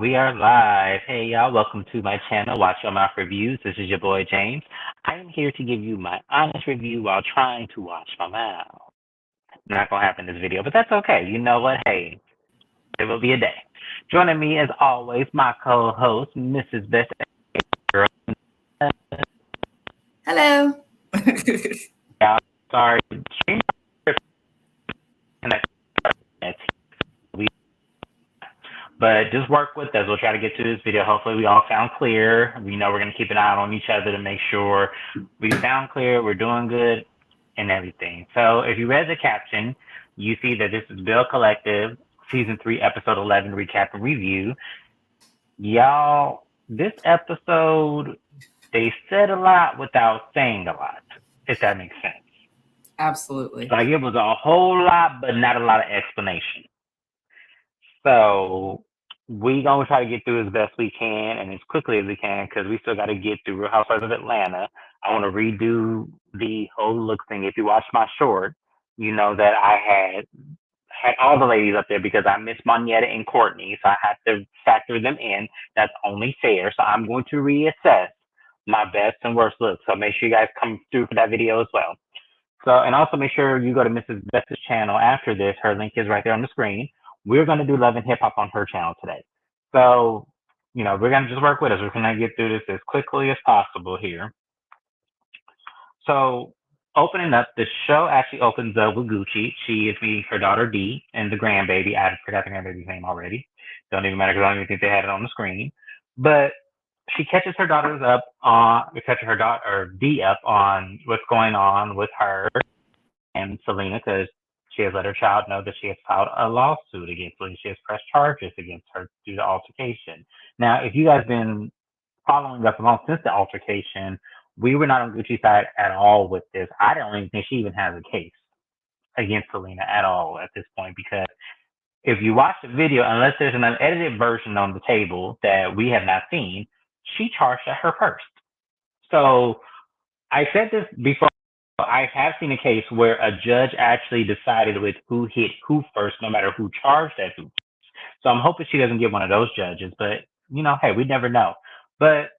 We are live. Hey, y'all, welcome to my channel, Watch Your Mouth Reviews. This is your boy, James. I am here to give you my honest review while trying to watch my mouth. Not going to happen in this video, but that's okay. You know what? Hey, it will be a day. Joining me, as always, my co-host, Mrs. Best Girl. Hello. Yeah, sorry. But just work with us. We'll try to get to this video. Hopefully we all sound clear. We know we're going to keep an eye on each other to make sure we sound clear, we're doing good, and everything. So if you read the caption, you see that this is Belle Collective, Season 3, Episode 11, Recap and Review. Y'all, this episode, they said a lot without saying a lot, if that makes sense. Absolutely. Like, it was a whole lot, but not a lot of explanation. So we gonna try to get through as best we can and as quickly as we can because we still got to get through Real Housewives of Atlanta. I want to redo the whole look thing. If you watch my short, you know that I had all the ladies up there because I missed Monietta and Courtney, so I had to factor them in. That's only fair. So I'm going to reassess my best and worst looks. So make sure you guys come through for that video as well. So, and also make sure you go to Mrs. Best's channel after this. Her link is right there on the screen. We're going to do Love and Hip Hop on her channel today. So, you know, we're going to just work with us. We're going to get through this as quickly as possible here. So, opening up, the show actually opens up with Gucci. She is meeting her daughter D and the grandbaby. I forgot the grandbaby's name already. Don't even matter because I don't even think they had it on the screen. But she catches her daughters up on, catches her daughter D up on what's going on with her and Selena because she has let her child know that she has filed a lawsuit against Selena. She has pressed charges against her due to altercation. Now, if you guys been following us along since the altercation, we were not on Gucci's side at all with this. I don't even think she even has a case against Selena at all at this point because if you watch the video, unless there's an unedited version on the table that we have not seen, she charged at her first. So I said this before. I have seen a case where a judge actually decided with who hit who first, no matter who charged at who. So I'm hoping she doesn't get one of those judges, but you know, hey, we never know. But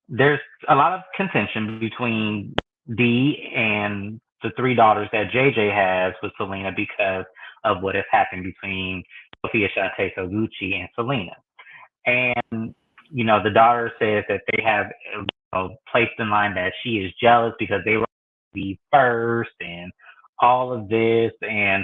there's a lot of contention between Dee and the three daughters that JJ has with Selena because of what has happened between Sophia Shante, Gucci, and Selena. And, you know, the daughter says that they have placed in line that she is jealous because they were be first and all of this. And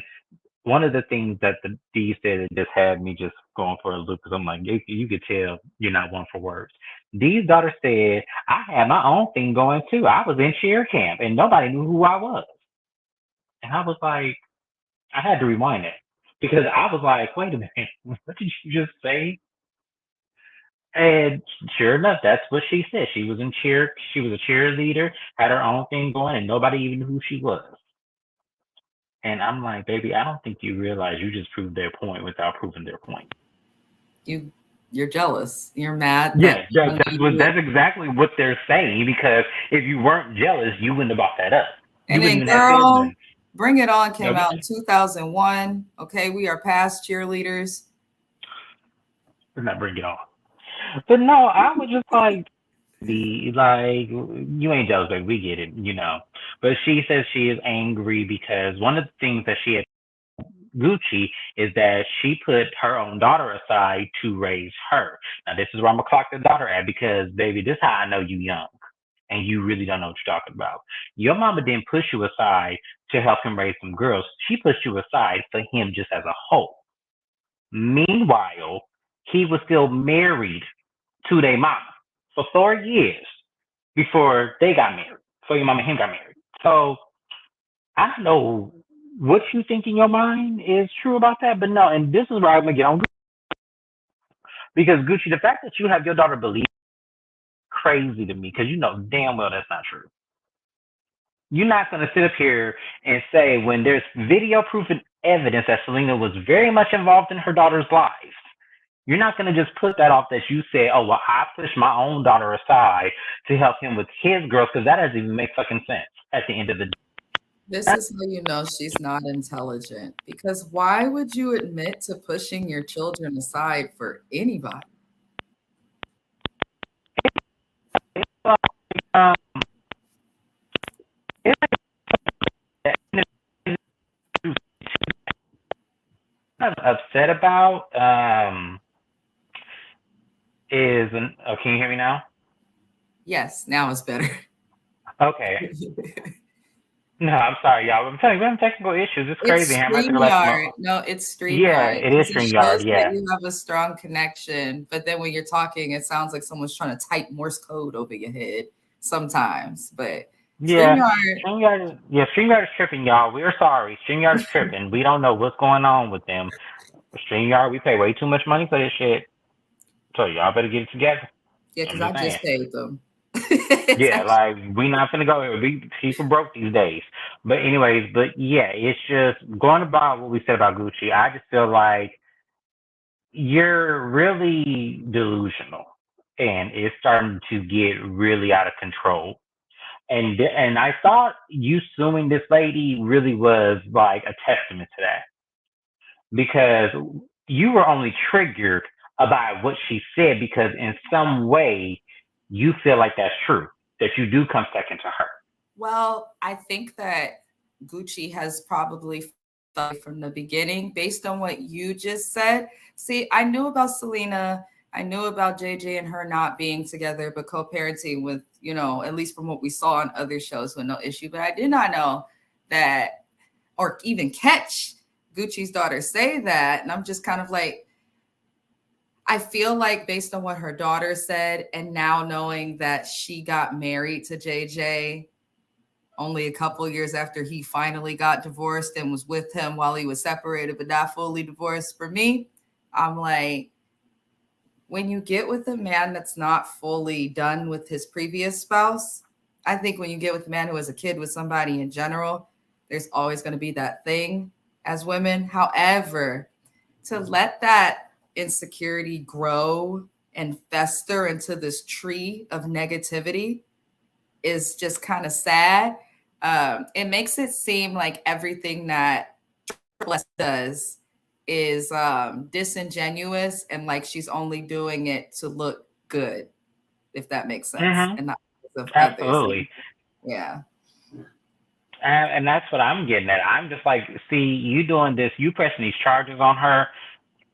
one of the things that the D said that just had me just going for a loop because I'm like, you could tell you're not one for words. Dee's daughter said, I had my own thing going too. I was in cheer camp and nobody knew who I was. And I was like, I had to rewind it because I was like, wait a minute, what did you just say? And sure enough, that's what she said. She was in cheer. She was a cheerleader, had her own thing going, and nobody even knew who she was. And I'm like, baby, I don't think you realize you just proved their point without proving their point. You're jealous. You're mad. Yeah, that's exactly what they're saying. Because if you weren't jealous, you wouldn't have brought that up. And then, girl, Bring It On came out in 2001. Okay, we are past cheerleaders. We're not Bring It On. But no, I was just like, you ain't jealous, baby. We get it, you know. But she says she is angry because one of the things that she had Gucci is that she put her own daughter aside to raise her. Now, this is where I'm going to clock the daughter at because, baby, this is how I know you young and you really don't know what you're talking about. Your mama didn't push you aside to help him raise some girls. She pushed you aside for him just as a whole. Meanwhile, he was still married to their mama for 4 years before they got married. So your mama and him got married. So I don't know what you think in your mind is true about that, but no, and this is where I'm gonna get on Gucci. Because Gucci, the fact that you have your daughter believe crazy to me, because you know damn well that's not true. You're not gonna sit up here and say when there's video proof and evidence that Selena was very much involved in her daughter's life. You're not going to just put that off that you say, oh, well, I pushed my own daughter aside to help him with his girls, because that doesn't even make fucking sense at the end of the day. This is how you know she's not intelligent. Because why would you admit to pushing your children aside for anybody? Um, it's kind of upset about is can you hear me now? Yes, now it's better. Okay. No, I'm sorry, y'all. I'm telling you, we're having technical issues. It's crazy. It's I'm about to go back to StreamYard. No, it's Yeah, StreamYard it is because it StreamYard. shows that Yeah. you have a strong connection. But then when you're talking, it sounds like someone's trying to type Morse code over your head sometimes. But Yeah. StreamYard, StreamYard is tripping, y'all. We're sorry. StreamYard is tripping. We don't know what's going on with them. StreamYard, we pay way too much money for this shit. So y'all better get it together. yeah, I'm because I just saying. just paid them. Yeah, like we not gonna go here. We people broke these days. But anyways, yeah, it's just going about what we said about Gucci. I just feel like you're really delusional, and it's starting to get really out of control. And I thought you suing this lady really was like a testament to that because you were only triggered about what she said because in some way you feel like that's true, that you do come second to her. Well, I think that Gucci has probably felt from the beginning based on what you just said. See, I knew about Selena. I knew about JJ and her not being together, but co-parenting with, at least from what we saw on other shows with no issue. But I did not know that or even catch Gucci's daughter say that. And I'm just kind of like, I feel like based on what her daughter said, and now knowing that she got married to JJ only a couple of years after he finally got divorced and was with him while he was separated, but not fully divorced. For me, I'm like, when you get with a man that's not fully done with his previous spouse, I think when you get with a man who has a kid with somebody in general, there's always going to be that thing as women. However, to let that insecurity grow and fester into this tree of negativity is just kind of sad. It makes it seem like everything that Les does is disingenuous and like she's only doing it to look good, if that makes sense, Mm-hmm. and not because of others. Absolutely. Yeah. And that's what I'm getting at. I'm just like, see, you doing this, you pressing these charges on her.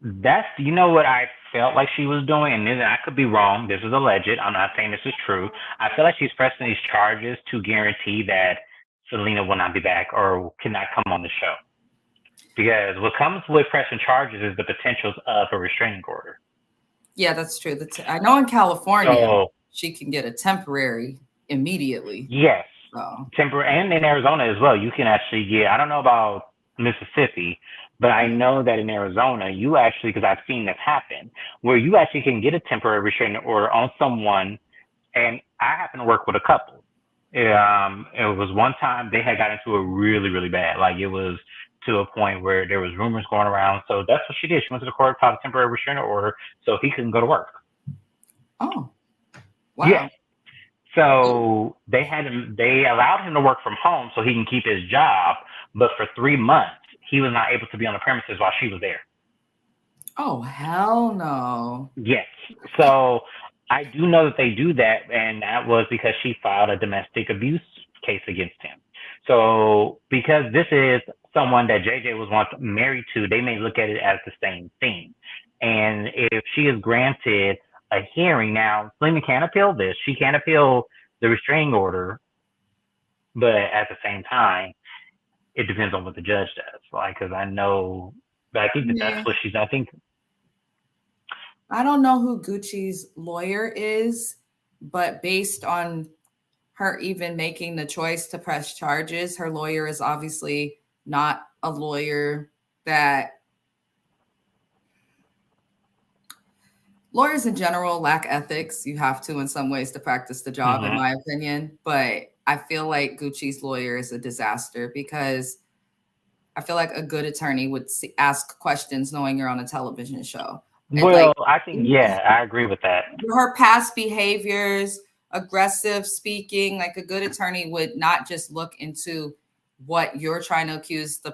That's, you know what I felt like she was doing, and then I could be wrong. This is alleged. I'm not saying this is true. I feel like she's pressing these charges to guarantee that Selena will not be back or cannot come on the show. Because what comes with pressing charges is the potentials of a restraining order. Yeah, that's true. I know in California, So she can get a temporary immediately. yes, So temporary, and in Arizona as well. You can actually get. I don't know about Mississippi, but I know that in Arizona, you actually, because I've seen this happen, where you actually can get a temporary restraining order on someone. And I happen to work with a couple. It was one time they had got into it really, really bad. Like it was to a point where there was rumors going around. So that's what she did. She went to the court, filed a temporary restraining order, so he couldn't go to work. oh Yeah. wow. So they allowed him to work from home so he can keep his job, but for 3 months he was not able to be on the premises while she was there. Oh hell no. Yes. So I do know that they do that, and that was because she filed a domestic abuse case against him. So because this is someone that JJ was once married to, they may look at it as the same thing. And if she is granted a hearing now, Selena can't appeal this. She can't appeal the restraining order, but at the same time, it depends on what the judge does. Like, because I know, but I think that that's Yeah. what she's. I think. I don't know who Gucci's lawyer is, but based on her even making the choice to press charges, her lawyer is obviously not a lawyer that lawyers in general lack ethics. You have to, in some ways, to practice the job, in Mm-hmm. my opinion. But I feel like Gucci's lawyer is a disaster because I feel like a good attorney would ask questions knowing you're on a television show. And like, Well, I think yeah, I agree with that. her past behaviors, aggressive speaking, like a good attorney would not just look into what you're trying to accuse the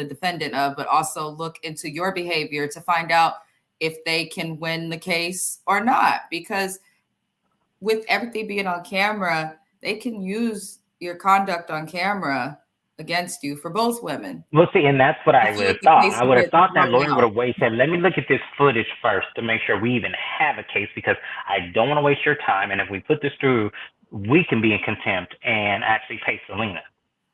defendant of, but also look into your behavior to find out if they can win the case or not. Because with everything being on camera, they can use your conduct on camera against you for both women. Well, see, and that's what I I feel would have like the thought. case I will would have get thought that thrown lawyer would out. have waited said, let me look at this footage first to make sure we even have a case because I don't want to waste your time. And if we put this through, we can be in contempt and actually pay Selena.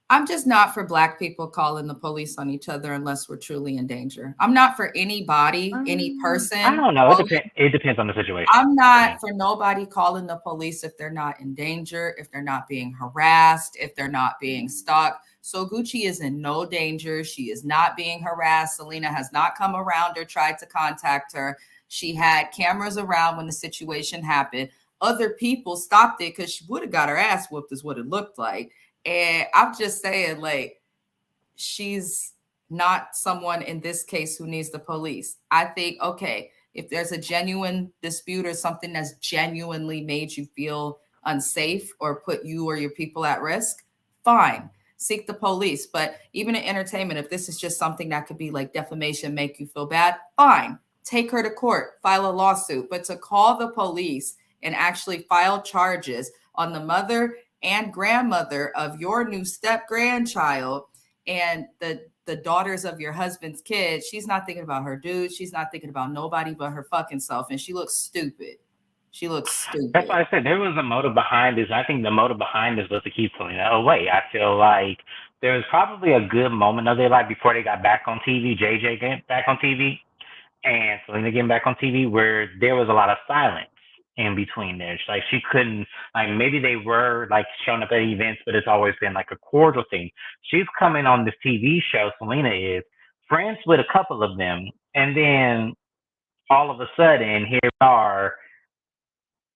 I'm just not for Black people calling the police on each other unless we're truly in danger. I'm not for anybody, any I person don't know. It calling. depends. It depends on the situation I'm for not me. for nobody calling the police if they're not in danger, if they're not being harassed, if they're not being stalked. So Gucci is in no danger. She is not being harassed. Selena has not come around or tried to contact her. She had cameras around when the situation happened. Other people stopped it because she would have got her ass whooped, is what it looked like. And I'm just saying, like, she's not someone in this case who needs the police. I think, okay, if there's a genuine dispute or something that's genuinely made you feel unsafe or put you or your people at risk, fine, seek the police. But even in entertainment, if this is just something that could be like defamation, make you feel bad, fine, take her to court, file a lawsuit. But to call the police and actually file charges on the mother and grandmother of your new step grandchild and the daughters of your husband's kids, she's not thinking about her dude. She's not thinking about nobody but her fucking self. And she looks stupid. She looks That's stupid. why I said there was a motive behind this. I think the motive behind this was to keep Selena away. I feel like there was probably a good moment of their life before they got back on TV, JJ getting back on TV, and Selena getting back on TV, where there was a lot of silence in between there. Like she couldn't, like maybe they were like showing up at events, but it's always been like a cordial thing. She's coming on this TV show, Selena is friends with a couple of them, and then all of a sudden here we are,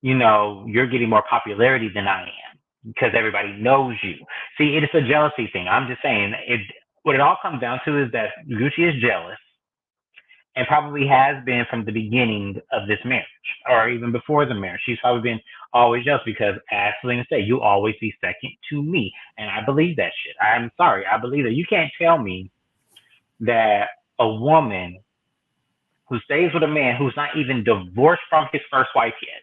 you're getting more popularity than I am because everybody knows you. See, it's a jealousy thing. I'm just saying it. What it all comes down to is that Gucci is jealous and probably has been from the beginning of this marriage or even before the marriage. She's probably been always jealous because, as Selena said, you always be second to me. And I believe that shit. I'm sorry. I believe that. You can't tell me that a woman who stays with a man who's not even divorced from his first wife yet,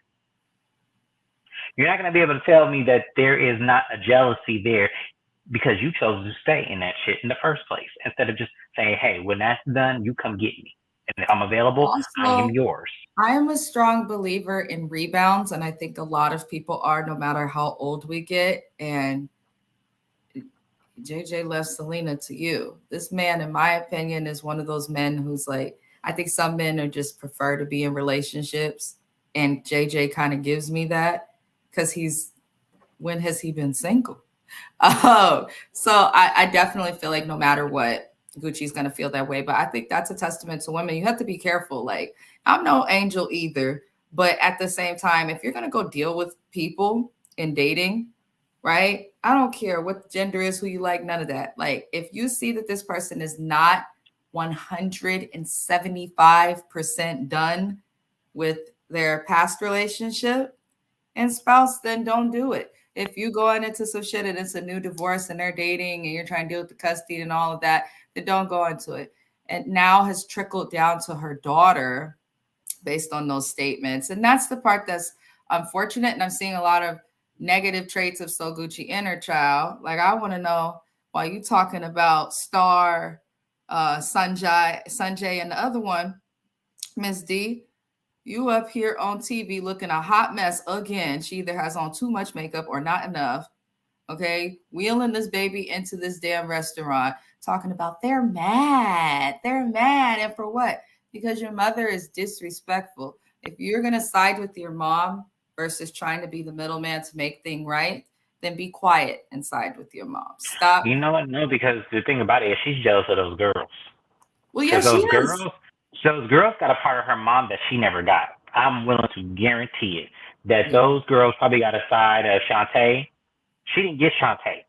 you're not going to be able to tell me that there is not a jealousy there because you chose to stay in that shit in the first place instead of just saying, hey, when that's done, you come get me. And if I'm available, I am Also, yours. I am a strong believer in rebounds, and I think a lot of people are, no matter how old we get. And JJ left Selena to you. This man, in my opinion, is one of those men who's like, I think some men are just prefer to be in relationships. And JJ kind of gives me that because when has he been single? So I definitely feel like no matter what, Gucci's gonna feel that way. But I think that's a testament to women. You have to be careful. Like, I'm no angel either, but at the same time, if you're gonna go deal with people in dating, right? I don't care what gender is, who you like, none of that. Like, if you see that this person is not 175% done with their past relationship and spouse, then don't do it. If you going into some shit and it's a new divorce and they're dating and you're trying to deal with the custody and all of that, then don't go into it. And now has trickled down to her daughter based on those statements. And that's the part that's unfortunate. And I'm seeing a lot of negative traits of So Gucci in her child. Like, I want to know why you talking about Star, Sanjay, and the other one, Miss D. You up here on TV looking a hot mess again. She either has on too much makeup or not enough. Okay, wheeling this baby into this damn restaurant, talking about they're mad. They're mad. And for what? Because your mother is disrespectful. If you're going to side with your mom versus trying to be the middleman to make things right, then be quiet and side with your mom. Stop. You know what? No, because the thing about it is she's jealous of those girls. Well, yeah, Because she is. those girls got a part of her mom that she never got. I'm willing to guarantee it. That Yeah. those girls probably got a side of Shantae. She didn't get Shantae.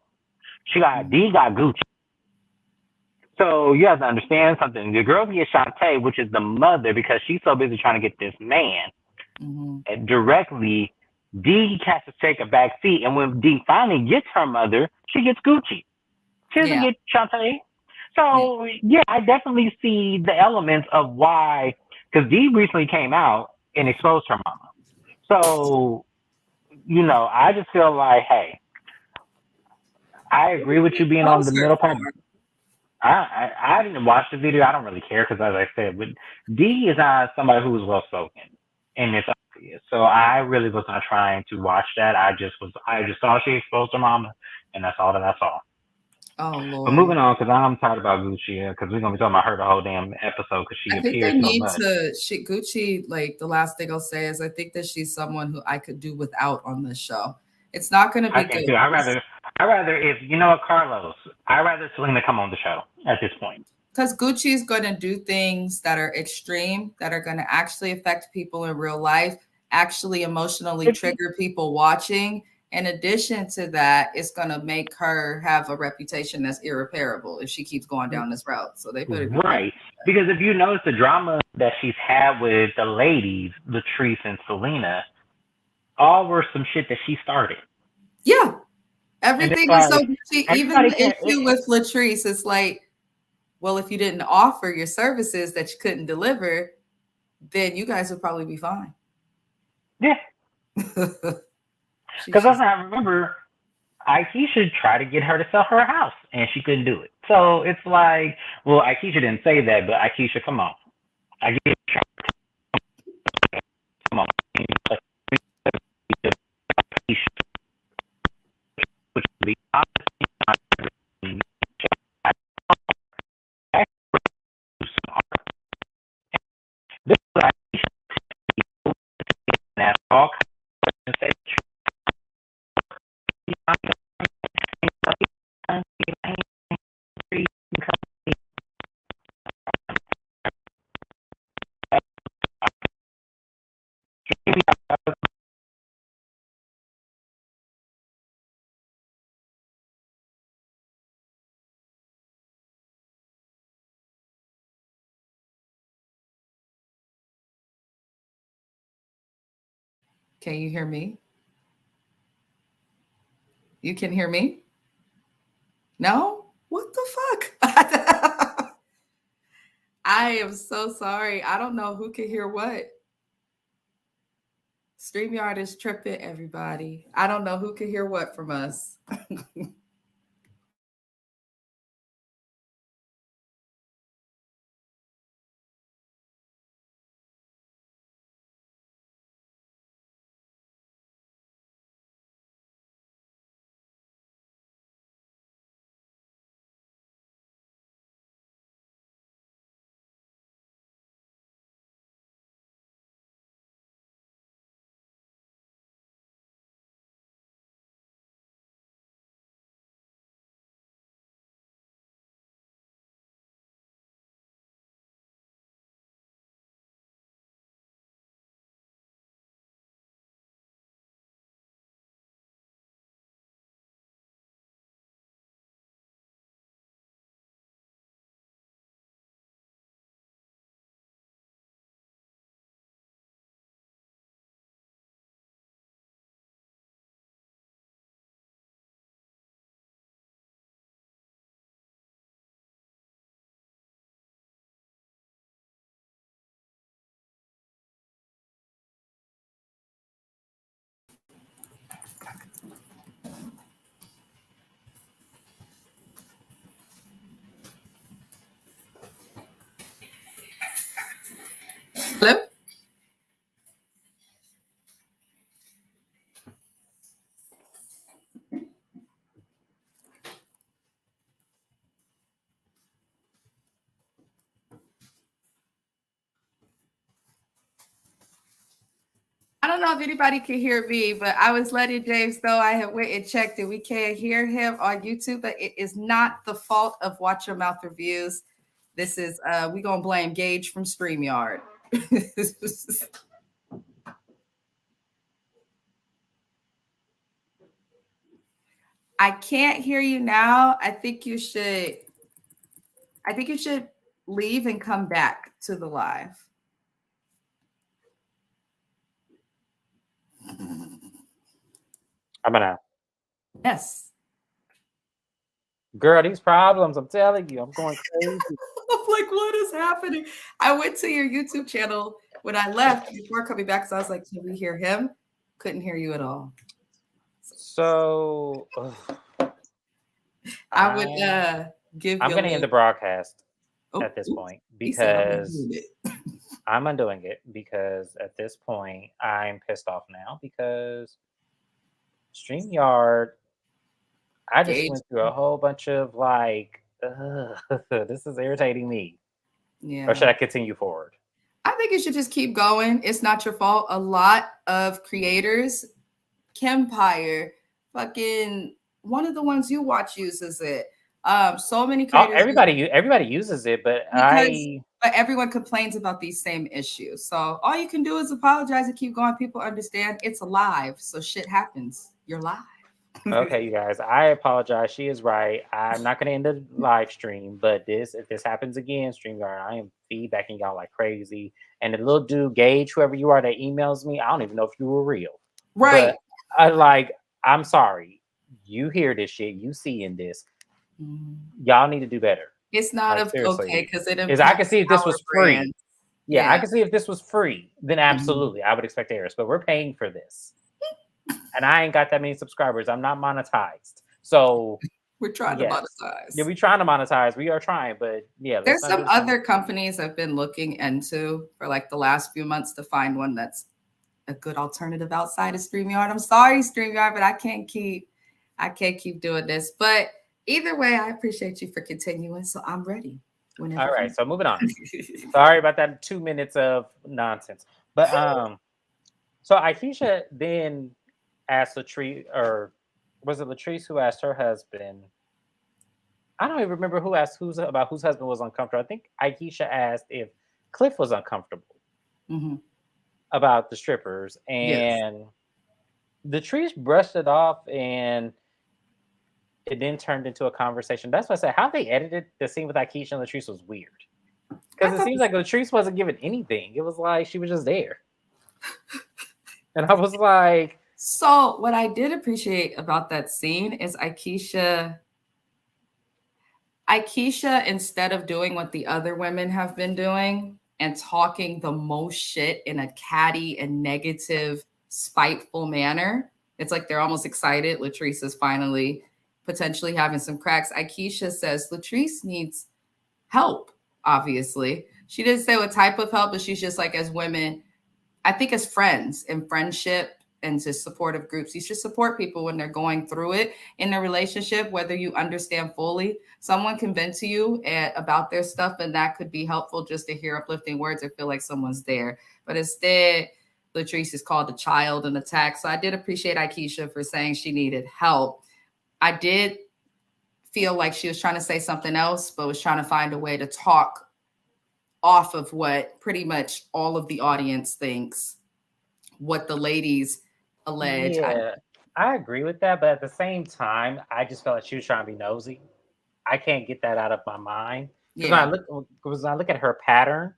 She got D got Gucci. So you have to understand something. The girl gets Shantae, which is the mother, because she's so busy trying to get this man. Mm-hmm. And directly, D has to take a back seat. And when D finally gets her mother, she gets Gucci. She doesn't Yeah. get Shantae. Yeah. So yeah, I definitely see the elements of why, because Dee recently came out and exposed her mama. So I just feel like, hey, I What agree did with you you being on expose the her middle for? part. I didn't watch the video. I don't really care because, as I said, with Dee is not somebody who is well spoken, and it's obvious. So I really was not trying to watch that. I just saw she exposed her mama, and that's all that I saw. Oh But Lord. moving on, because I'm tired about Gucci, because we're gonna be talking about her the whole damn episode because she I think they appears so need much. to Gucci, like the last thing I'll say is I think that she's someone who I could do without on this show. It's not gonna I be can good. too. I rather if you know what, Carlos, I rather Selena come on the show at this point. Because Gucci is going to do things that are extreme, that are going to actually affect people in real life, actually emotionally If trigger people watching. In addition to that, it's going to make her have a reputation that's irreparable if she keeps going down this route. So they better be careful. Right. Because if you notice the drama that she's had with the ladies, Latrice and Selena, all were some shit that she started. Yeah, And it's everything is so like Gucci. Even everybody the can issue with Latrice is like, well, if you didn't offer your services that you couldn't deliver, then you guys would probably be fine. yeah. She's Because just I remember Aisha tried to get her to sell her house and she couldn't do it. So it's like, well, Aisha didn't say that, but Aisha, come on. I get come on. Which would be this is all can you hear me? You can hear me? No? What the fuck? I am so sorry. I don't know who can hear what. StreamYard is tripping, everybody. I don't know who can hear what from us. Hello? I don't know if anybody can hear me, but I was letting James know I have went and checked and we can't hear him on YouTube, but it is not the fault of Watch Your Mouth Reviews. This is we gonna blame Gage from StreamYard. I can't hear you now. I think you should leave and come back to the live. I'm gonna Yes. Girl, these problems, I'm telling you, I'm going crazy. I'm like, what is happening? I went to your YouTube channel when I left before coming back. So I was like, can we hear him? Couldn't hear you at all. So I would I give I'm you a gonna end little. the broadcast Oh, at this oops. point He said, I'm because doing it. I'm undoing it because at this point I'm pissed off now because StreamYard, I just Gage. went through a whole bunch of like, this is irritating me. Or Yeah. should I continue forward? I think you should just keep going. It's not your fault. A lot of creators, Kempire, fucking one of the ones you watch uses it. So many Oh, creators use everybody uses it, but because but everyone complains about these same issues. So all you can do is apologize and keep going. People understand it's alive, so shit happens. You're live. okay, you guys, I apologize. She is right. I'm not gonna end the live stream, but if this happens again, StreamYard, I am feedbacking y'all like crazy. And the little dude, Gage, whoever you are that emails me, I don't even know if you were real. Right. But I like, I'm sorry. You hear this shit, you seeing this. Y'all need to do better. It's not Like okay seriously. because it Is I can impacts see if this our was free. brand. Yeah, I Yeah. can see if this was free, then absolutely I would expect errors. But we're paying for this. And I ain't got that many subscribers. I'm not monetized. So We're trying to yes. Yeah, monetize. we trying to monetize. We are trying, but yeah, let's There's not do some the same. other companies I've been looking into for like the last few months to find one that's a good alternative outside of StreamYard. I'm sorry, StreamYard, but I can't keep doing this. But either way, I appreciate you for continuing. So I'm ready whenever All right, you so moving on. Sorry about that 2 minutes of nonsense. But so Aisha then asked Latrice, or was it Latrice who asked her husband? I don't even remember who asked whose husband was uncomfortable. I think Aisha asked if Cliff was uncomfortable Mhm. about the strippers, Yes. and Latrice brushed it off, and it then turned into a conversation. That's why I said how they edited the scene with Aisha and Latrice was weird. I Because it thought seems like Latrice wasn't given anything. It was like she was just there. And I was like, so. What I did appreciate about that scene is Aikisha, instead of doing what the other women have been doing and talking the most shit in a catty and negative, spiteful manner, it's like they're almost excited. Latrice is finally potentially having some cracks. Aikisha says Latrice needs help, obviously. She didn't say what type of help, but she's just like, as women, I think as friends and friendship and to supportive groups, you should support people when they're going through it in a relationship, whether you understand fully. Someone can vent to you about their stuff, and that could be helpful just to hear uplifting words or feel like someone's there. But instead, Latrice is called a child and attacked. So I did appreciate Aikisha for saying she needed help. I did feel like she was trying to say something else, but was trying to find a way to talk off of what pretty much all of the audience thinks, what the ladies allege. yeah, I agree with that. But at the same time, I just felt like she was trying to be nosy. I can't get that out of my mind. Because Yeah. when I look at her pattern,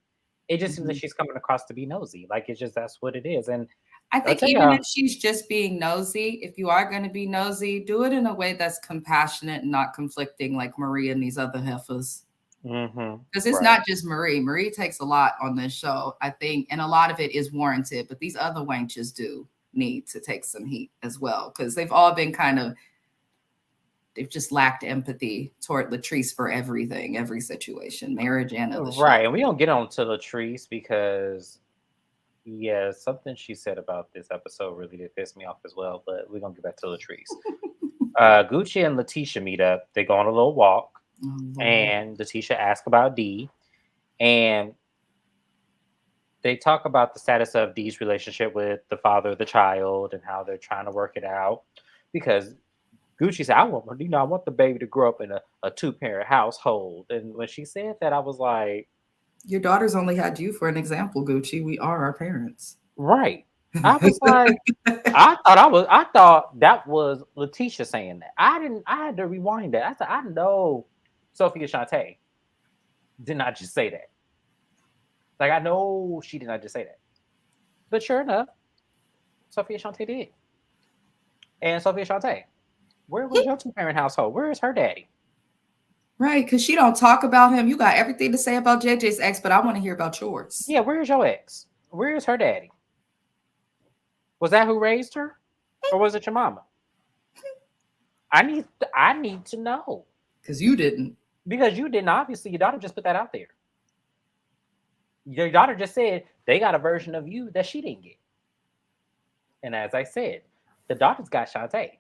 it just seems like Mhm. she's coming across to be nosy. Like it's just that's what it is. And I I'll think tell even y'all, if she's just being nosy, if you are going to be nosy, do it in a way that's compassionate and not conflicting like Marie and these other heifers. Because it's right. not just Marie. Marie takes a lot on this show, I think, and a lot of it is warranted, but these other wenches do need to take some heat as well because they've all been they've just lacked empathy toward Latrice for everything, every situation, marriage and other shit. Right. And we don't get on to Latrice because yeah, something she said about this episode really did piss me off as well, but we're gonna get back to Latrice. Gucci and Leticia meet up. They go on a little walk, Oh, Lord. and Leticia asks about Dee, and they talk about the status of Dee's relationship with the father of the child and how they're trying to work it out. Because Gucci said, I want the baby to grow up in a two-parent household. And when she said that, I was like, Your daughter's only had you for an example, Gucci. We are our parents. right. I was like, I thought that was Letitia saying that. I had to rewind that. I said, I know Sophia Shante did not just say that. Like I know she did not just say that. But sure enough, Sophia Shante did. And Sophia Shante, where was your two-parent household? Where is her daddy? Right, because she don't talk about him. You got everything to say about JJ's ex, but I want to hear about yours. Yeah, where's your ex? Where's her daddy? Was that who raised her? Or was it your mama? I need to know. Because you didn't. Because you didn't, obviously. Your daughter just put that out there. Your daughter just said they got a version of you that she didn't get. And as I said, the daughter's got Shantae.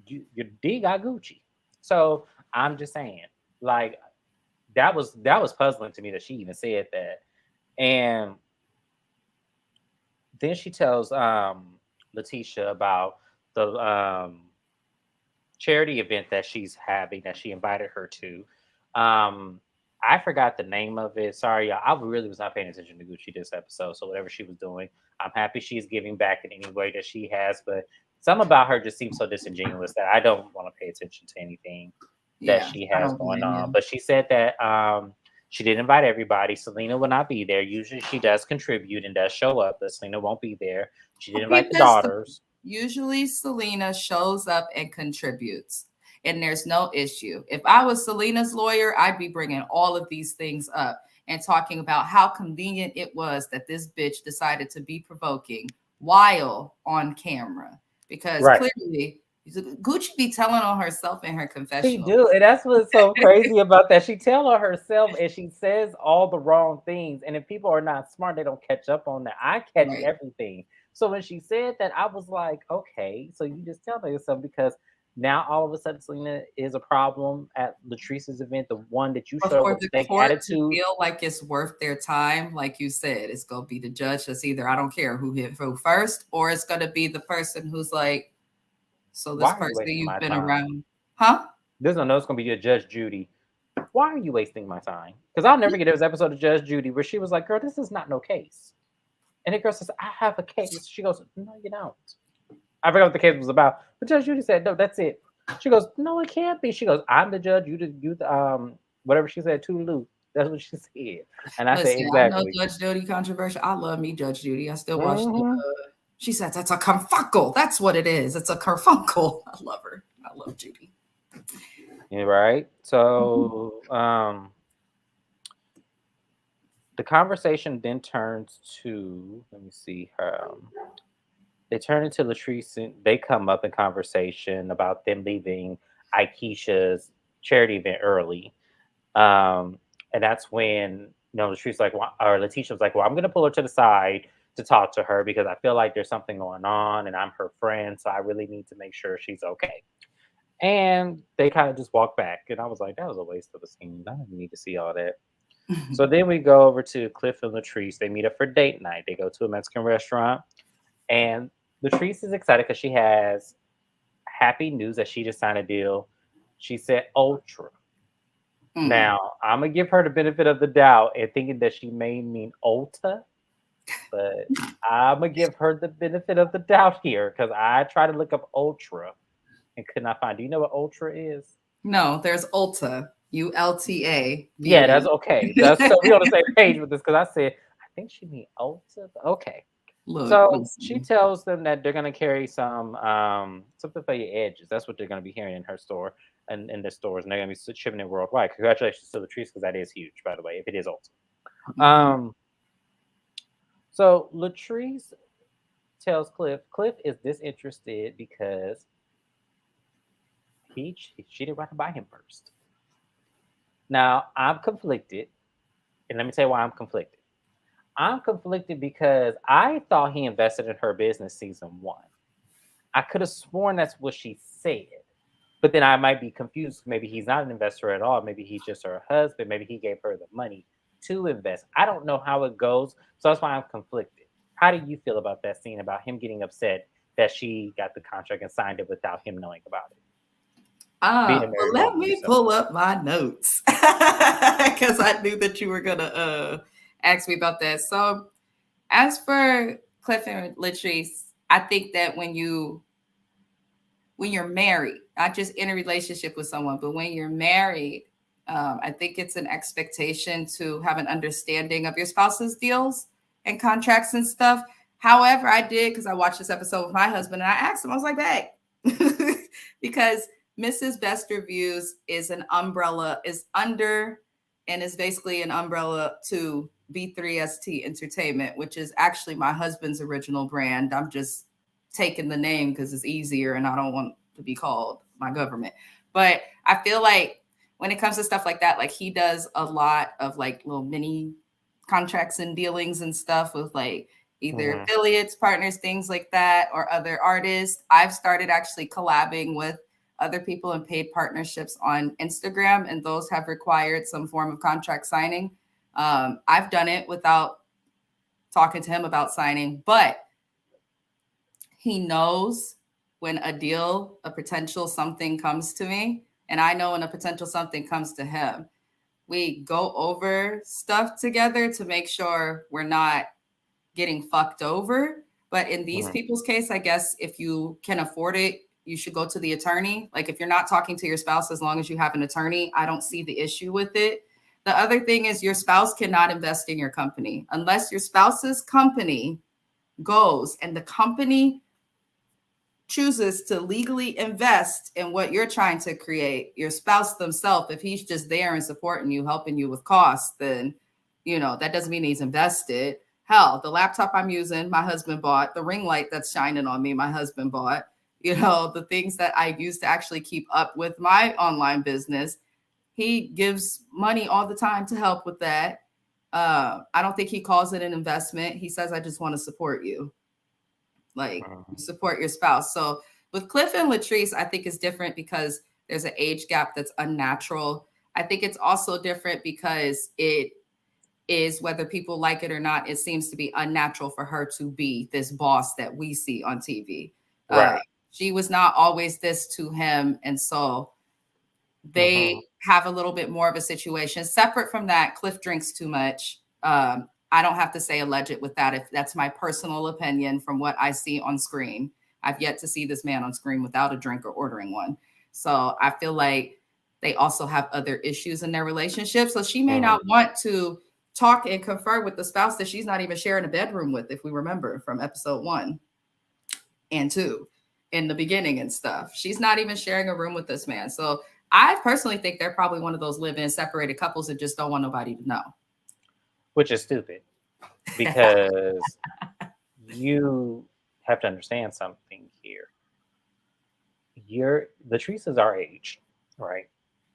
Your D got Gucci. So I'm just saying, like, that was puzzling to me that she even said that. And then she tells Leticia about the charity event that she's having that she invited her to. I forgot the name of it. Sorry, y'all. I really was not paying attention to Gucci this episode. So whatever she was doing, I'm happy she's giving back in any way that she has. But some about her just seems so disingenuous that I don't want to pay attention to anything that she has going on. But she said that she did invite everybody. Selena will not be there. Usually she does contribute and does show up, but Selena won't be there. She did invite the daughters. Usually Selena shows up and contributes, and there's no issue. If I was Selena's lawyer, I'd be bringing all of these things up and talking about how convenient it was that this bitch decided to be provoking while on camera. Because clearly Gucci be telling on herself in her confessional. She do, and that's what's so crazy about that. She tell on herself, and she says all the wrong things. And if people are not smart, they don't catch up on that. I catch everything. So when she said that, I was like, okay, so you just tell yourself, because now all of a sudden Selena is a problem at Latrice's event, the one that you showed with the attitude. To feel like it's worth their time, like you said, it's gonna be the judge that's either, I don't care who hit who first, or it's gonna be the person who's like, so this person you've been around, huh? There's no, it's gonna be a Judge Judy. Why are you wasting my time? Because I'll never get this episode of Judge Judy where she was like, girl, this is not no case. And the girl says, I have a case. She goes, no, you don't. I forgot what the case was about. But Judge Judy said, no, that's it. She goes, no, it can't be. She goes, I'm the judge. You the whatever she said, toodaloo. That's what she said. And I said, exactly. I know Judge Judy controversial. I love me Judge Judy. I still watch she said, that's a kerfunkle. That's what it is. It's a kerfunkle. I love her. I love Judy. Yeah, right. So the conversation then turns to, let me see, they turn into Latrice, and they come up in conversation about them leaving Aikisha's charity event early. And that's when, Latrice or Leticia was like, well, I'm going to pull her to the side to talk to her because I feel like there's something going on and I'm her friend. So I really need to make sure she's okay. And they kind of just walk back. And I was like, that was a waste of a scene. I didn't need to see all that. So then we go over to Cliff and Latrice. They meet up for date night. They go to a Mexican restaurant. And Latrice is excited because she has happy news that she just signed a deal. She said Ultra. Now, I'm going to give her the benefit of the doubt and thinking that she may mean Ulta. But I'm going to give her the benefit of the doubt here because I tried to look up Ultra and could not find. Do you know what Ultra is? No, there's Ulta. ULTA. Yeah, that's okay. So we're on the same page with this because I said, I think she means Ulta. Okay. So she tells them that they're going to carry some something for your edges. That's what they're going to be hearing in her store and in the stores. And they're going to be shipping it worldwide. Congratulations to Latrice because that is huge, by the way, if it is Ulta. So Latrice tells Cliff is disinterested because she didn't want to buy him first. Now, I'm conflicted. And let me tell you why I'm conflicted. I'm conflicted because I thought he invested in her business season 1. I could have sworn that's what she said. But then I might be confused. Maybe he's not an investor at all. Maybe he's just her husband. Maybe he gave her the money to invest. I don't know how it goes. So that's why I'm conflicted. How do you feel about that scene, about him getting upset that she got the contract and signed it without him knowing about it? Well, let me pull up my notes because I knew that you were going to ask me about that. So as for Cliff and Latrice, I think that when you're married, not just in a relationship with someone, but when you're married, I think it's an expectation to have an understanding of your spouse's deals and contracts and stuff. However, I did, because I watched this episode with my husband and I asked him, I was like, hey, because Mrs. Best Reviews is an umbrella, is under, and is basically an umbrella to B3ST Entertainment, which is actually my husband's original brand. I'm just taking the name because it's easier and I don't want to be called my government. But I feel like when it comes to stuff like that, like he does a lot of like little mini contracts and dealings and stuff with like either affiliates, partners, things like that, or other artists. I've started actually collabing with other people in paid partnerships on Instagram, and those have required some form of contract signing. I've done it without talking to him about signing, but he knows when a deal, a potential something comes to me, and I know when a potential something comes to him. We go over stuff together to make sure we're not getting fucked over. But in these people's case, I guess if you can afford it, you should go to the attorney. Like if you're not talking to your spouse, as long as you have an attorney, I don't see the issue with it. The other thing is your spouse cannot invest in your company unless your spouse's company goes and the company chooses to legally invest in what you're trying to create. Your spouse themselves, if he's just there and supporting you, helping you with costs, then, you know, that doesn't mean he's invested. Hell, the laptop I'm using, my husband bought. The ring light that's shining on me, my husband bought. You know, the things that I use to actually keep up with my online business, he gives money all the time to help with that. I don't think he calls it an investment. He says, I just want to support you. Like support your spouse. So with Cliff and Latrice, I think it's different because there's an age gap that's unnatural. I think it's also different because it is, whether people like it or not, it seems to be unnatural for her to be this boss that we see on TV. Right. She was not always this to him. And so they have a little bit more of a situation. Separate from that, Cliff drinks too much. I don't have to say alleged with that. If that's my personal opinion from what I see on screen. I've yet to see this man on screen without a drink or ordering one. So I feel like they also have other issues in their relationship. So she may not want to talk and confer with the spouse that she's not even sharing a bedroom with, if we remember from episode 1 and 2 in the beginning and stuff. She's not even sharing a room with this man. So I personally think they're probably one of those live-in separated couples that just don't want nobody to know. Which is stupid, because you have to understand something here. Latrice is our age, right?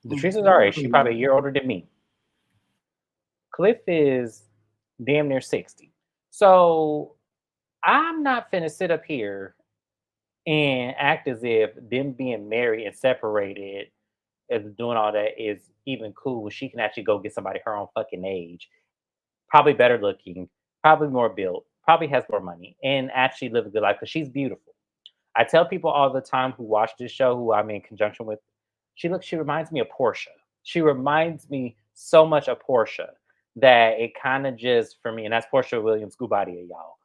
Latrice is our age. She's probably a year older than me. Cliff is damn near 60. So I'm not finna sit up here and act as if them being married and separated and doing all that is even cool. She can actually go get somebody her own fucking age, probably better looking, probably more built, probably has more money, and actually live a good life because she's beautiful. I tell people all the time who watch this show, who I'm in conjunction with, she reminds me of Portia. She reminds me so much of Portia that it kind of just, for me, and that's Portia Williams Gubadia, y'all.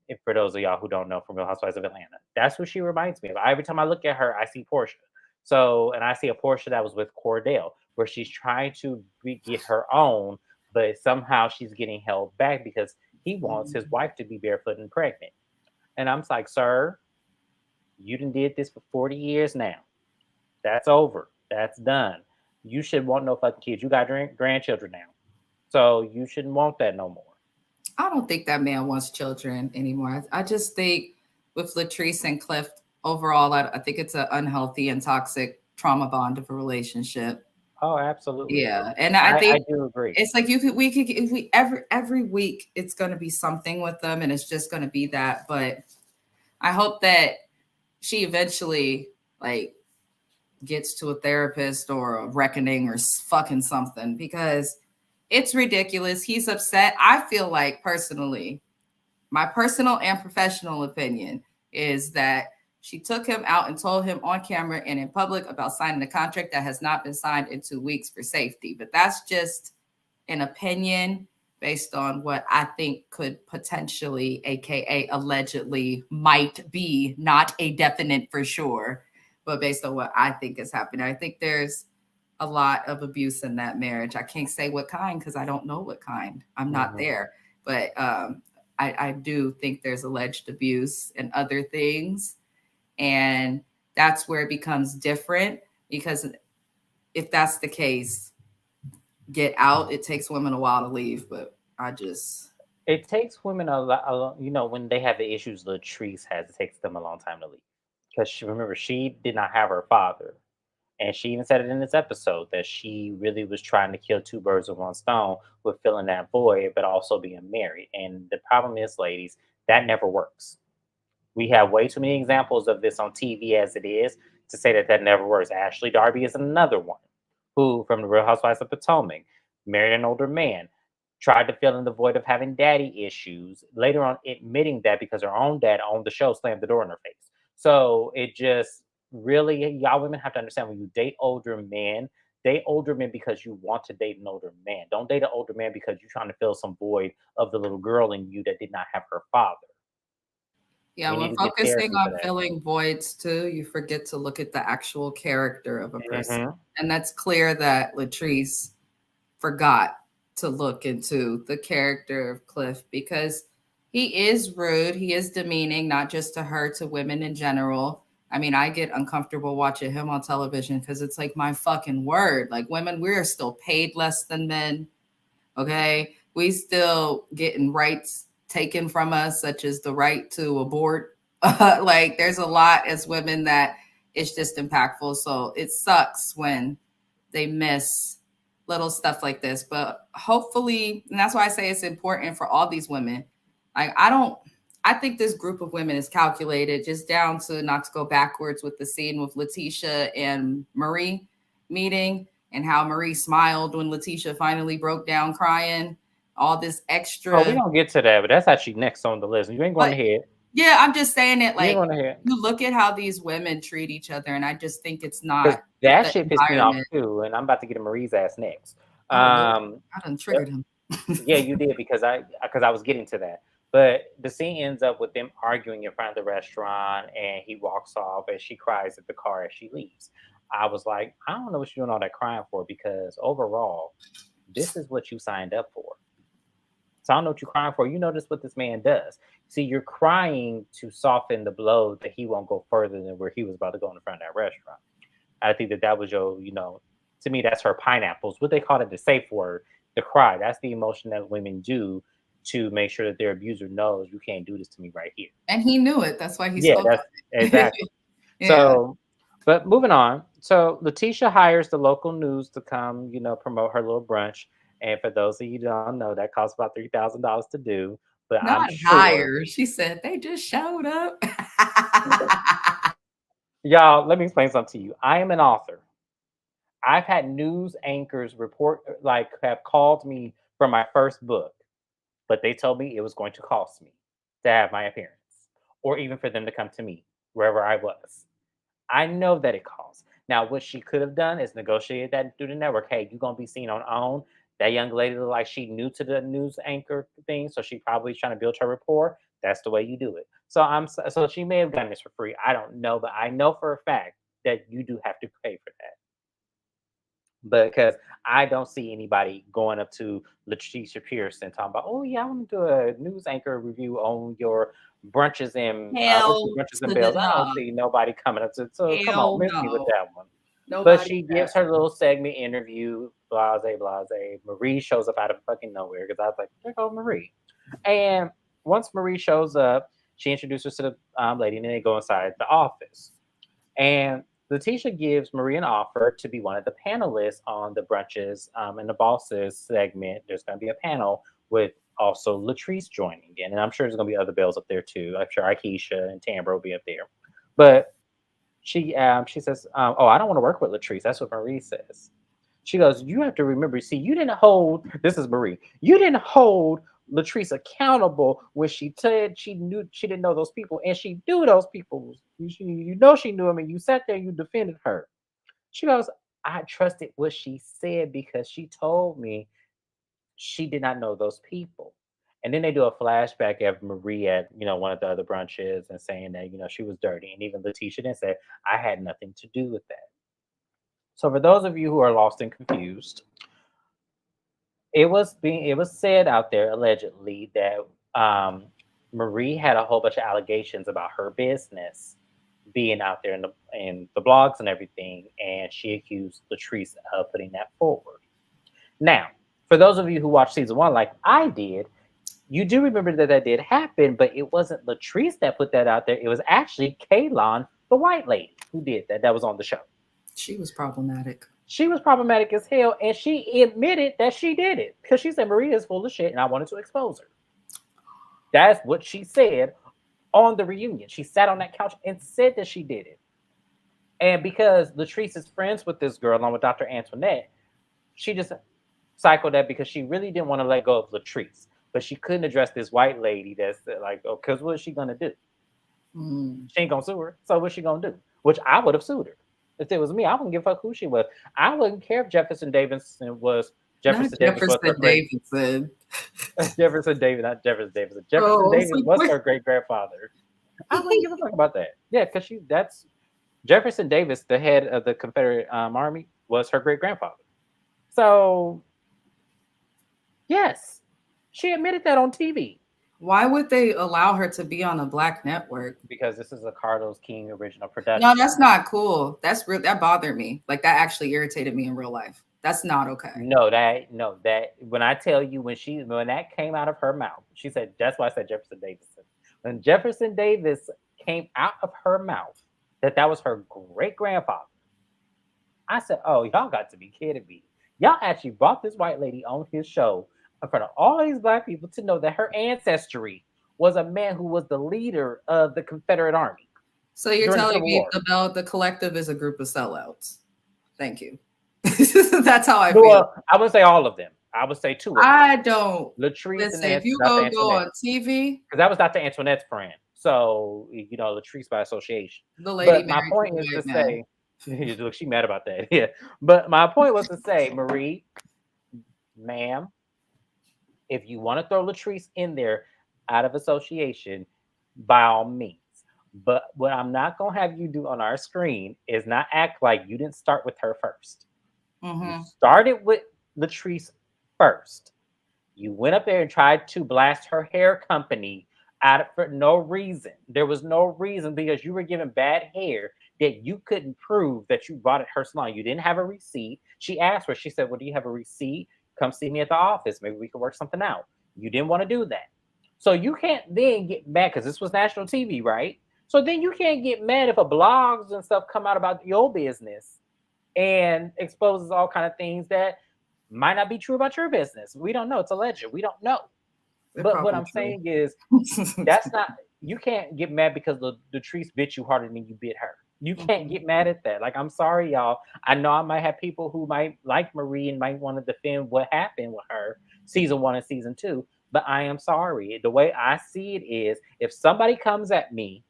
If for those of y'all who don't know from Real Housewives of Atlanta, that's what she reminds me of. Every time I look at her, I see Portia. So, and I see a Portia that was with Cordell, where she's trying to get her own, but somehow she's getting held back because he wants his wife to be barefoot and pregnant. And I'm like, sir, you done did this for 40 years now. That's over. That's done. You shouldn't want no fucking kids. You got grandchildren now. So you shouldn't want that no more. I don't think that man wants children anymore. I just think with Latrice and Cliff, overall, I think it's an unhealthy and toxic trauma bond of a relationship. Oh, absolutely. Yeah, and I think I do agree. It's like every week it's going to be something with them, and it's just going to be that. But I hope that she eventually like gets to a therapist or a reckoning or fucking something, because it's ridiculous. He's upset. I feel like personally, my personal and professional opinion is that she took him out and told him on camera and in public about signing a contract that has not been signed in 2 weeks for safety. But that's just an opinion based on what I think could potentially, AKA allegedly, might be, not a definite for sure, but based on what I think is happening. I think there's a lot of abuse in that marriage. I can't say what kind because I don't know what kind. I'm not there. But I do think there's alleged abuse and other things. And that's where it becomes different. because if that's the case, get out. It takes women a while to leave, but it takes women a lot, when they have the issues Latrice has, it takes them a long time to leave. Because remember, she did not have her father. And she even said it in this episode that she really was trying to kill two birds with one stone with filling that void, but also being married. And the problem is, ladies, that never works. We have way too many examples of this on TV as it is to say that that never works. Ashley Darby is another one who, from the Real Housewives of Potomac, married an older man, tried to fill in the void of having daddy issues, later on admitting that because her own dad owned the show, slammed the door in her face. So it just really, y'all women have to understand, when you date older men because you want to date an older man. Don't date an older man because you're trying to fill some void of the little girl in you that did not have her father. Yeah, We need when to get focusing therapy for on that. filling voids too, you forget to look at the actual character of a person. Mhm. And that's clear that Latrice forgot to look into the character of Cliff, because he is rude, he is demeaning, not just to her, to women in general. I mean, I get uncomfortable watching him on television because it's like, my fucking word. Like, women, we're still paid less than men. Okay. We still getting rights taken from us, such as the right to abort. Like, there's a lot as women that it's just impactful. So it sucks when they miss little stuff like this. But hopefully, and that's why I say it's important for all these women. Like, I think this group of women is calculated, just down to, not to go backwards, with the scene with Leticia and Marie meeting, and how Marie smiled when Leticia finally broke down crying. All this Oh, we extra. don't get to that, but that's actually next on the list. You ain't going But ahead. yeah, I'm just saying it, You ain't like, going ahead. you look at how these women treat each other, and I just think it's Because not that the shit pissed me off environment. too, and I'm about to get a Marie's ass next. Oh, Lord, Um, I done triggered him. yeah, you did, because I was getting to that. But the scene ends up with them arguing in front of the restaurant, and he walks off, and she cries at the car as she leaves. I was like, I don't know what you're doing all that crying for, because overall, this is what you signed up for. So I don't know what you're crying for. You notice what this man does. See, you're crying to soften the blow that he won't go further than where he was about to go in front of that restaurant. I think that was your, to me, that's her pineapples. What they call it, the safe word, the cry. That's the emotion that women do to make sure that their abuser knows, you can't do this to me right here. And he knew it. That's why he Yeah, spoke that's up. exactly. Yeah. So, but moving on. So Leticia hires the local news to come, promote her little brunch. And for those of you who don't know, that costs about $3,000 to do. But I'm Not sure, hire. She said they just showed up. y'all, let me explain something to you. I am an author. I've had news anchors have called me for my first book, but they told me it was going to cost me to have my appearance, or even for them to come to me wherever I was. I know that it costs. Now, what she could have done is negotiated that through the network. Hey, you're gonna be seen on OWN. That young lady looked like she new to the news anchor thing, so she probably trying to build her rapport. That's the way you do it. So she may have done this for free. I don't know, but I know for a fact that you do have to pay for that. Because I don't see anybody going up to Leticia Pierce and talking about, oh yeah, I want to do a news anchor review on your brunches and Hell brunches to and the bells. I don't no. see nobody coming up to. So come on, Hell miss me with no. that one. But Nobody. she gives her little segment interview, blase, blase. Marie shows up out of fucking nowhere because I was like, there go Marie. And once Marie shows up, she introduces her to the lady, and then they go inside the office. And Leticia gives Marie an offer to be one of the panelists on the brunches and the bosses segment. There's going to be a panel with also Latrice joining in, and I'm sure there's going to be other bells up there too. I'm sure Akeisha and Tambra will be up there. But she says, "Oh, I don't want to work with Latrice." That's what Marie says. She goes, "You have to remember. See, you didn't hold. This is Marie. You didn't hold Latrice accountable when she said she knew she didn't know those people, and she knew those people. She knew them, and you sat there and you defended her." She goes, "I trusted what she said because she told me she did not know those people." And then they do a flashback of Marie at one of the other brunches and saying that she was dirty, and even Leticia then said, "I had nothing to do with that." So for those of you who are lost and confused, it was said out there allegedly that Marie had a whole bunch of allegations about her business being out there in the blogs and everything, and she accused Latrice of putting that forward. Now, for those of you who watched season 1, like I did, you do remember that that did happen, but it wasn't Latrice that put that out there. It was actually Kaylon, the white lady, who did that. That was on the show. She was problematic. She was problematic as hell, and she admitted that she did it because she said Maria is full of shit, and I wanted to expose her. That's what she said on the reunion. She sat on that couch and said that she did it. And because Latrice is friends with this girl, along with Dr. Antoinette, she just cycled that because she really didn't want to let go of Latrice. But she couldn't address this white lady that's like, oh, because what is she going to do? She ain't going to sue her. So what's she going to do? Which I would have sued her. If it was me, I wouldn't give a fuck who she was. I wouldn't care if Jefferson Davidson was Jefferson Davis was her great Jefferson Davis, not Jefferson Davidson. Jefferson Davis was her great grandfather. I wouldn't give a fuck about that. Yeah, because that's Jefferson Davis, the head of the Confederate Army, was her great grandfather. So yes, she admitted that on TV. Why would they allow her to be on a black network? Because this is a Carlos King original production. No, that's not cool. That bothered me. Like that actually irritated me in real life. That's not okay. No, that when I tell you when that came out of her mouth, she said, that's why I said Jefferson Davidson. When Jefferson Davis came out of her mouth that was her great grandfather, I said, oh, y'all got to be kidding me. Y'all actually brought this white lady on his show in front of all these black people to know that her ancestry was a man who was the leader of the Confederate Army. So you're telling me the Collective is a group of sellouts. Thank you. That's how I feel. Well, I would say all of them. I would say 2 of them. I don't. Latrice listen, if you go on TV. Because that was Dr. Antoinette's friend. So, Latrice by association. The lady but my point is to say, look, she mad about that. Yeah. But my point was to say, Marie, ma'am, if you want to throw Latrice in there out of association, by all means. But what I'm not going to have you do on our screen is not act like you didn't start with her first. You started with Latrice first. You went up there and tried to blast her hair company for no reason. There was no reason because you were given bad hair that you couldn't prove that you bought it her salon. You didn't have a receipt. She asked her, she said, well, do you have a receipt? Come see me at the office. Maybe we can work something out. You didn't want to do that. So you can't then get mad because this was national TV, right? So then you can't get mad if a blogs and stuff come out about your business and exposes all kind of things that might not be true about your business. We don't know. It's alleged. We don't know. But what I'm saying is that's not, you can't get mad because the Latrice bit you harder than you bit her. You can't get mad at that. Like, I'm sorry, y'all. I know I might have people who might like Marie and might want to defend what happened with her season 1 and season 2, but I am sorry. The way I see it is if somebody comes at me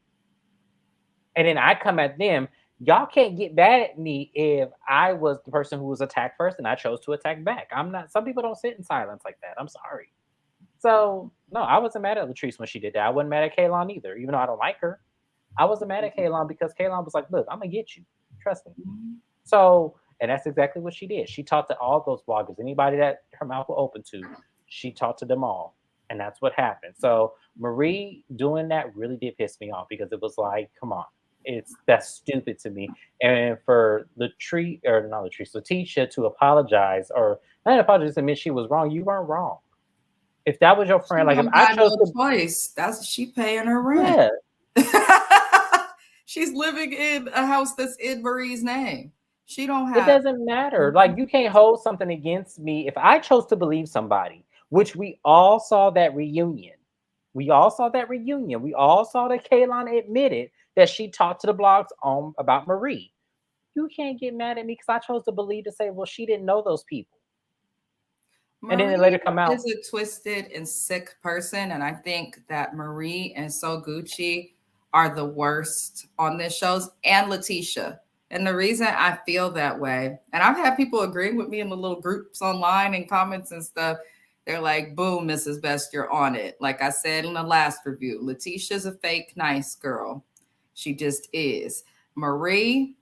and then I come at them, y'all can't get mad at me if I was the person who was attacked first and I chose to attack back. I'm not, some people don't sit in silence like that. I'm sorry. So, no, I wasn't mad at Latrice when she did that. I wasn't mad at Kaylon either, even though I don't like her. I wasn't mad at Kaylon because Kaylon was like, look, I'm going to get you. Trust me. So, and that's exactly what she did. She talked to all those bloggers. Anybody that her mouth was open to, she talked to them all. And that's what happened. So, Marie doing that really did piss me off because it was like, come on. That's stupid to me. And for Leticia to apologize or not apologize to admit she was wrong, you weren't wrong. If that was your friend, like if I chose no choice, that's she paying her rent. Yeah. She's living in a house that's in Marie's name. She don't have. It doesn't matter. Like you can't hold something against me if I chose to believe somebody, which we all saw that reunion. We all saw that Kaylon admitted that she talked to the blogs about Marie. You can't get mad at me because I chose to believe to say, well, she didn't know those people. Marie and then it later come out. Is a twisted and sick person. And I think that Marie and So Gucci are the worst on this shows, and Leticia. And the reason I feel that way, and I've had people agreeing with me in the little groups online and comments and stuff. They're like, boom, Mrs. Best, you're on it. Like I said in the last review, Leticia's a fake nice girl. She just is. Marie,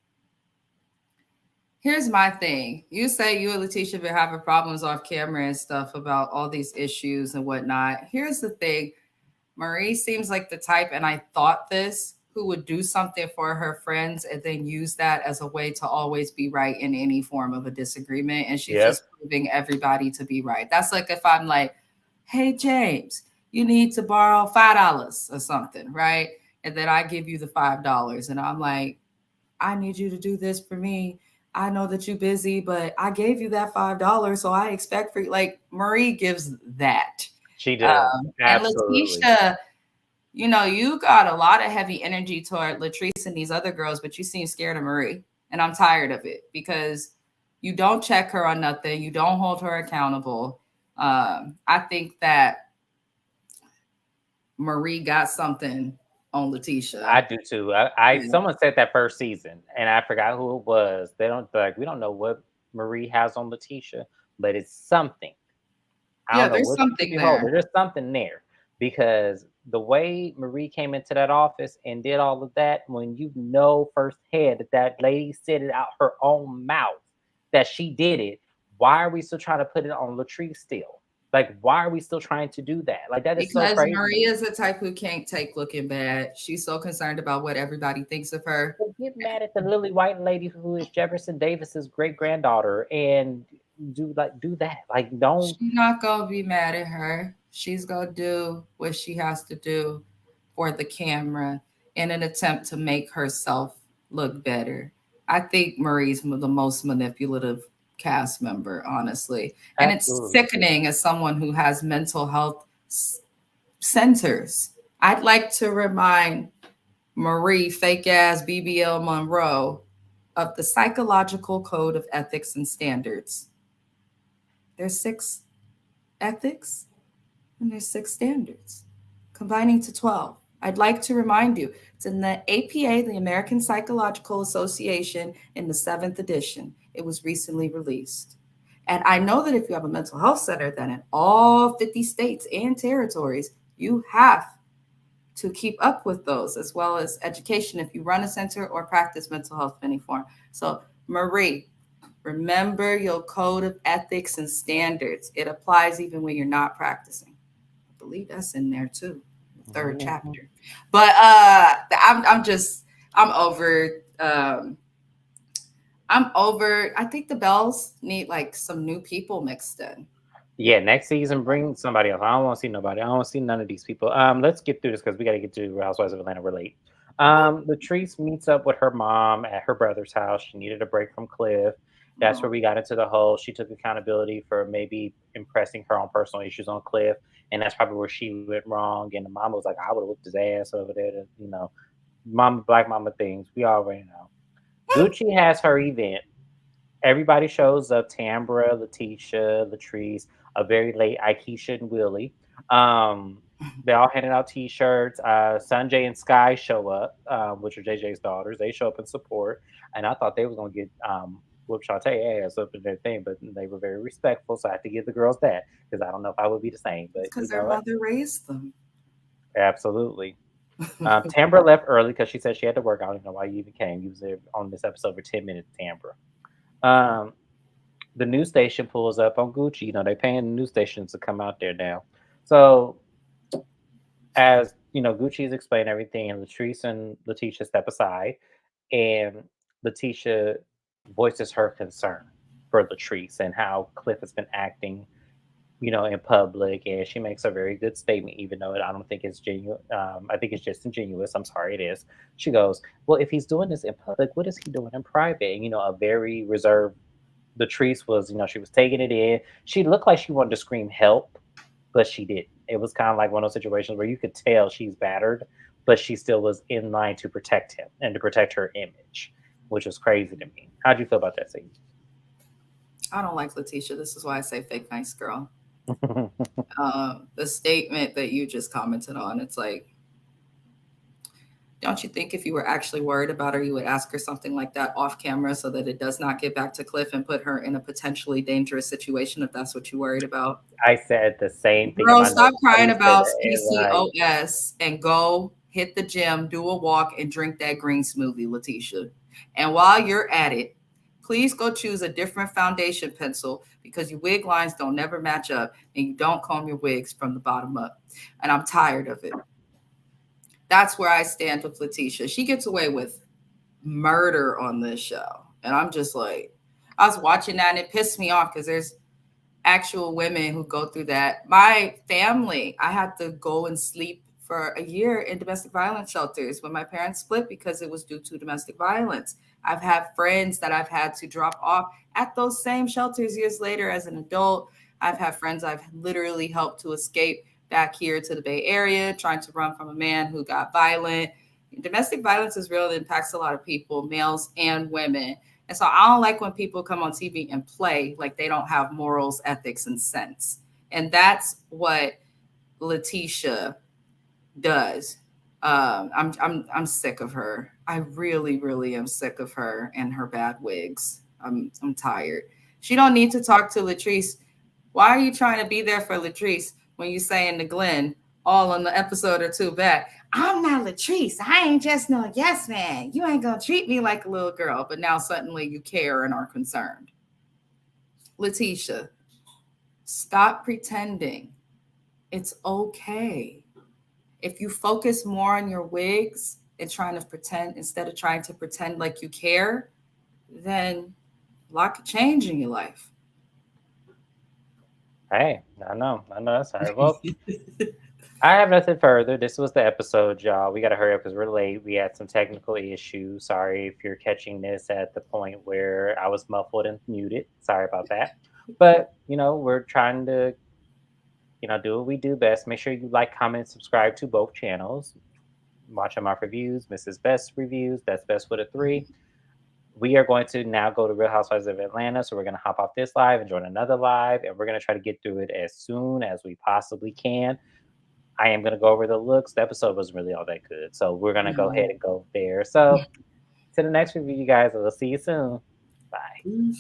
here's my thing. You say you and Leticia been having problems off camera and stuff about all these issues and whatnot. Here's the thing. Marie seems like the type, and I thought this, who would do something for her friends and then use that as a way to always be right in any form of a disagreement. And she's Yep. just proving everybody to be right. That's like if I'm like, hey, James, you need to borrow $5 or something, right? And then I give you the $5 and I'm like, I need you to do this for me. I know that you're busy, but I gave you that $5, so I expect for you. Like Marie gives that. She does. And Absolutely. Leticia, you know, you got a lot of heavy energy toward Latrice and these other girls, but you seem scared of Marie. And I'm tired of it because you don't check her on nothing. You don't hold her accountable. I think that Marie got something on Leticia. I do too. I Yeah. someone said that first season, and I forgot who it was. They don't like we don't know what Marie has on Leticia, but it's something. I Yeah, don't know there's what she could something be there. holding. There's something there because the way Marie came into that office and did all of that, when you know firsthand that that lady said it out her own mouth that she did it, why are we still trying to put it on Latrice still? Like, why are we still trying to do that? Like, that is so Because crazy to me. Maria is the type who can't take looking bad. She's so concerned about what everybody thinks of her. But get mad at the Lily White lady who is Jefferson Davis's great granddaughter and do that. Like, don't. She's not gonna be mad at her. She's gonna do what she has to do for the camera in an attempt to make herself look better. I think Marie's the most manipulative cast member, honestly. And it's Absolutely. sickening as someone who has mental health centers. I'd like to remind Marie, fake ass BBL Monroe, of the Psychological Code of Ethics and Standards. There's 6 ethics and there's 6 standards, combining to 12. I'd like to remind you, it's in the APA, the American Psychological Association, in the 7th edition. It was recently released. And I know that if you have a mental health center, then in all 50 states and territories, you have to keep up with those, as well as education if you run a center or practice mental health of any form. So, Marie, remember your code of ethics and standards. It applies even when you're not practicing. I believe that's in there too, the 3rd Mhm. chapter. But I'm over. I'm over. I think the Bells need like some new people mixed in. Yeah, next season, bring somebody else. I don't want to see nobody. I don't want to see none of these people. Let's get through this because we got to get to Real Housewives of Atlanta. We're late. Latrice meets up with her mom at her brother's house. She needed a break from Cliff. That's where Oh, we got into the whole. She took accountability for maybe impressing her own personal issues on Cliff, and that's probably where she went wrong. And the mom was like, "I would have whooped his ass over there." To, mama, black mama things. We already know. Gucci has her event. Everybody shows up: Tambra, Leticia, Latrice, a very late Aikisha and Willie. They all handing out T-shirts. Sanjay and Sky show up, which are JJ's daughters. They show up in support, and I thought they was gonna get whoop Shantae ass up in their thing, but they were very respectful, so I have to give the girls that because I don't know if I would be the same, it's but because their mother raised them. absolutely. Tambra left early because she said she had to work. I don't even know why you even came. You was there on this episode for 10 minutes, Tambra. Um, the news station pulls up on Gucci. They paying the news stations to come out there now. So as Gucci is explaining everything, and Latrice and Leticia step aside, and Leticia voices her concern for Latrice and how Cliff has been acting, in public, and she makes a very good statement, even though I don't think it's genuine. I think it's just ingenuous. I'm sorry, it is. She goes, "Well, if he's doing this in public, what is he doing in private?" And, a very reserved Latrice was, she was taking it in. She looked like she wanted to scream help, but she didn't. It was kind of like one of those situations where you could tell she's battered, but she still was in line to protect him and to protect her image, which was crazy to me. How'd you feel about that scene? I don't like Leticia. This is why I say fake nice girl. The statement that you just commented on, it's like, don't you think if you were actually worried about her, you would ask her something like that off camera so that it does not get back to Cliff and put her in a potentially dangerous situation if that's what you're worried about? I said the same thing in Girl, my stop notes. How do crying you say about that? And like, PCOS and go hit the gym, do a walk, and drink that green smoothie, Leticia. And while you're at it, please go choose a different foundation pencil because your wig lines don't never match up and you don't comb your wigs from the bottom up. And I'm tired of it. That's where I stand with Leticia. She gets away with murder on this show. And I'm just like, I was watching that and it pissed me off because there's actual women who go through that. My family, I had to go and sleep for a year in domestic violence shelters when my parents split because it was due to domestic violence. I've had friends that I've had to drop off at those same shelters years later as an adult. I've had friends I've literally helped to escape back here to the Bay Area, trying to run from a man who got violent. Domestic violence is real. It impacts a lot of people, males and women. And so I don't like when people come on TV and play like they don't have morals, ethics, and sense. And that's what Leticia does. I'm sick of her. I really, really am sick of her and her bad wigs. I'm tired. She don't need to talk to Latrice. Why are you trying to be there for Latrice when you saying to Glenn all on the episode or two back, I'm not Latrice. I ain't just no yes man. You ain't gonna treat me like a little girl. But now suddenly you care and are concerned. Leticia, stop pretending. It's okay. If you focus more on your wigs and trying to pretend instead of trying to pretend like you care, then a lot could change in your life. Hey, I know that's all right. Well, I have nothing further. This was the episode, y'all. We got to hurry up because we're late. We had some technical issues. Sorry if you're catching this at the point where I was muffled and muted. Sorry about that. But, we're trying to, do what we do best. Make sure you like, comment, subscribe to both channels. Watch my reviews, Mrs. Best reviews. That's Best with a 3. We are going to now go to Real Housewives of Atlanta. So we're going to hop off this live and join another live. And we're going to try to get through it as soon as we possibly can. I am going to go over the looks. The episode wasn't really all that good. So we're going to go ahead and go there. So to the next review, you guys. We'll see you soon. Bye.